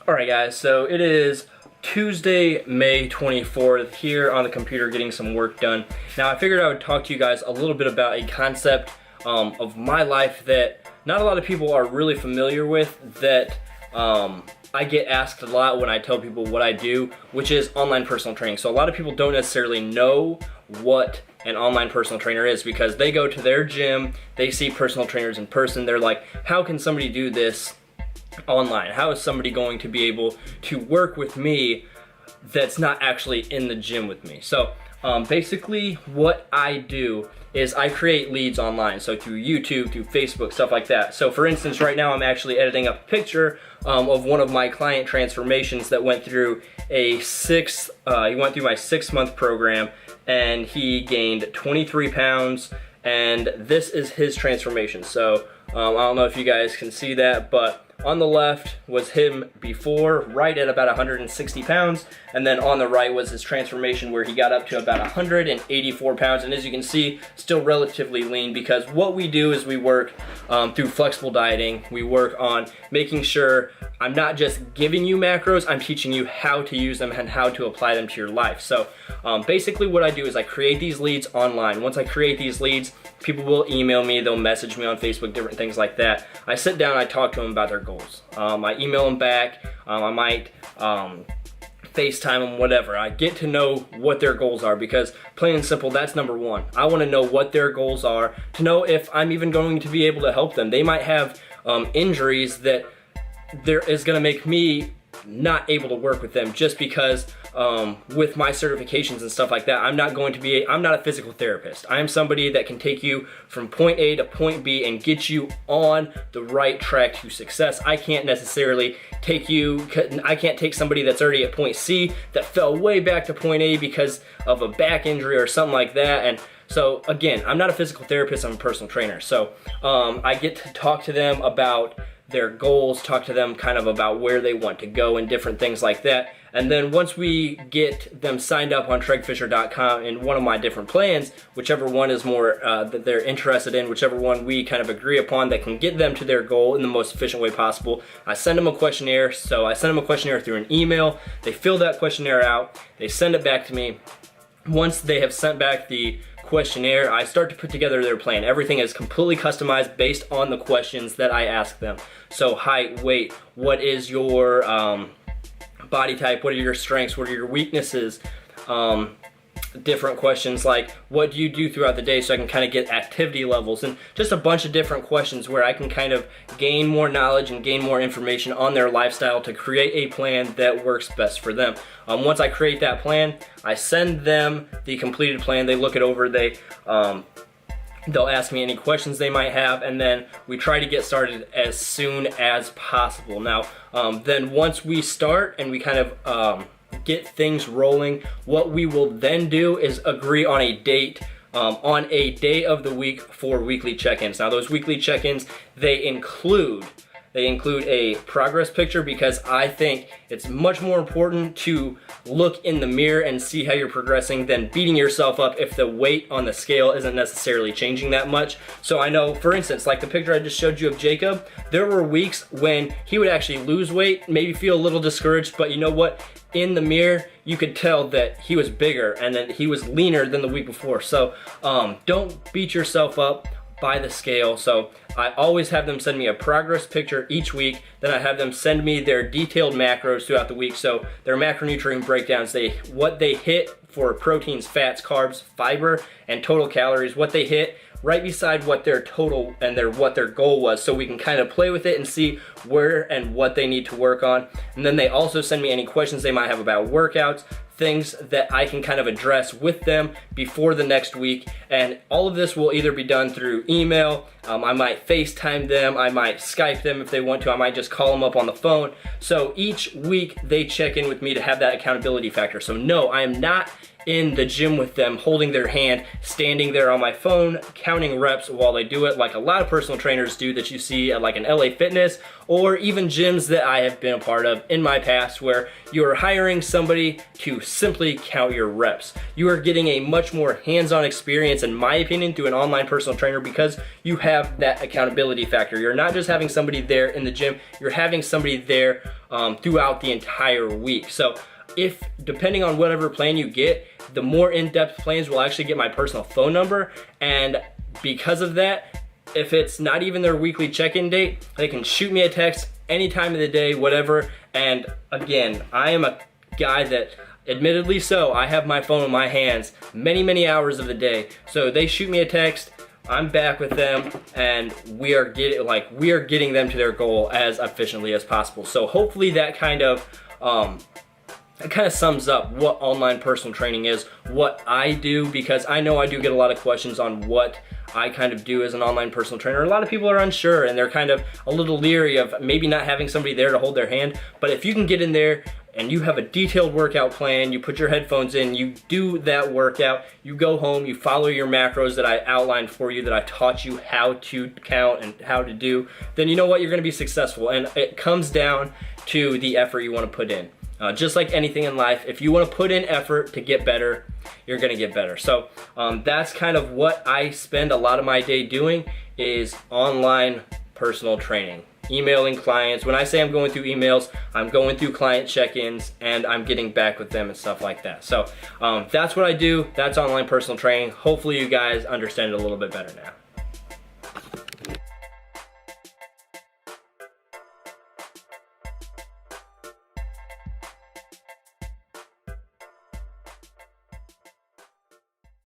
Alright guys, so it is Tuesday, May 24th, here on the computer getting some work done. Now I figured I would talk to you guys a little bit about a concept of my life that not a lot of people are really familiar with, that I get asked a lot when I tell people what I do, which is online personal training. So a lot of people don't necessarily know what an online personal trainer is because they go to their gym, they see personal trainers in person, they're like, how can somebody do this online? How is somebody going to be able to work with me that's not actually in the gym with me? So basically what I do is I create leads online, so through YouTube, through Facebook, stuff like that. So for instance, right now I'm actually editing up a picture of one of my client transformations that went through he went through my 6-month program and he gained 23 pounds, and this is his transformation. So I don't know if you guys can see that, but on the left was him before, right at about 160 pounds, and then on the right was his transformation where he got up to about 184 pounds, and as you can see, still relatively lean, because what we do is we work through flexible dieting. We work on making sure I'm not just giving you macros, I'm teaching you how to use them and how to apply them to your life. So basically what I do is I create these leads online. Once I create these leads, people will email me, they'll message me on Facebook, different things like that. I sit down, I talk to them about their goals. I email them back, I might FaceTime them, whatever. I get to know what their goals are, because plain and simple, that's number one. I want to know what their goals are, to know if I'm even going to be able to help them. They might have injuries that is going to make me not able to work with them, just because with my certifications and stuff like that, I'm not a physical therapist. I am somebody that can take you from point A to point B and get you on the right track to success. I can't necessarily I can't take somebody that's already at point C that fell way back to point A because of a back injury or something like that. And so again, I'm not a physical therapist, I'm a personal trainer. So I get to talk to them about their goals, talk to them kind of about where they want to go and different things like that. And then once we get them signed up on treggfisher.com in one of my different plans, whichever one is more that they're interested in, whichever one we kind of agree upon that can get them to their goal in the most efficient way possible, I send them a questionnaire. So I send them a questionnaire through an email. They fill that questionnaire out, they send it back to me. Once they have sent back the questionnaire, I start to put together their plan. Everything is completely customized based on the questions that I ask them. So height, weight, what is your body type, what are your strengths, what are your weaknesses, different questions like what do you do throughout the day, so I can kind of get activity levels, and just a bunch of different questions where I can kind of gain more knowledge and gain more information on their lifestyle to create a plan that works best for them. Once I create that plan, I send them the completed plan. They look it over, they'll ask me any questions they might have, and then we try to get started as soon as possible. Now, then once we start and we kind of get things rolling, what we will then do is agree on a date, on a day of the week for weekly check-ins. Now those weekly check-ins, they include a progress picture, because I think it's much more important to look in the mirror and see how you're progressing than beating yourself up if the weight on the scale isn't necessarily changing that much. So I know, for instance, like the picture I just showed you of Jacob, there were weeks when he would actually lose weight, maybe feel a little discouraged, but you know what? In the mirror, you could tell that he was bigger and that he was leaner than the week before. So don't beat yourself up by the scale. So I always have them send me a progress picture each week. Then I have them send me their detailed macros throughout the week. So their macronutrient breakdowns, what they hit for proteins, fats, carbs, fiber, and total calories, what they hit right beside what their total and what their goal was, so we can kind of play with it and see where and what they need to work on. And then they also send me any questions they might have about workouts, things that I can kind of address with them before the next week. And all of this will either be done through email, I might FaceTime them, I might Skype them if they want to, I might just call them up on the phone. So each week they check in with me to have that accountability factor. So no, I am not in the gym with them, holding their hand, standing there on my phone, counting reps while they do it, like a lot of personal trainers do that you see at like an LA Fitness, or even gyms that I have been a part of in my past, where you're hiring somebody to simply count your reps. You are getting a much more hands-on experience, in my opinion, through an online personal trainer, because you have that accountability factor. You're not just having somebody there in the gym, you're having somebody there throughout the entire week. So if, depending on whatever plan you get, the more in-depth plans will actually get my personal phone number, and because of that, if it's not even their weekly check-in date, they can shoot me a text any time of the day, whatever. And again, I am a guy that, admittedly so, I have my phone in my hands many hours of the day. So they shoot me a text, I'm back with them, and we are getting them to their goal as efficiently as possible. So hopefully that kind of sums up what online personal training is, what I do, because I know I do get a lot of questions on what I kind of do as an online personal trainer. A lot of people are unsure and they're kind of a little leery of maybe not having somebody there to hold their hand. But if you can get in there and you have a detailed workout plan, you put your headphones in, you do that workout, you go home, you follow your macros that I outlined for you, that I taught you how to count and how to do, then you know what, you're gonna be successful. And it comes down to the effort you wanna put in. Just like anything in life, if you want to put in effort to get better, you're going to get better. So that's kind of what I spend a lot of my day doing, is online personal training. Emailing clients. When I say I'm going through emails, I'm going through client check-ins and I'm getting back with them and stuff like that. So that's what I do. That's online personal training. Hopefully you guys understand it a little bit better now.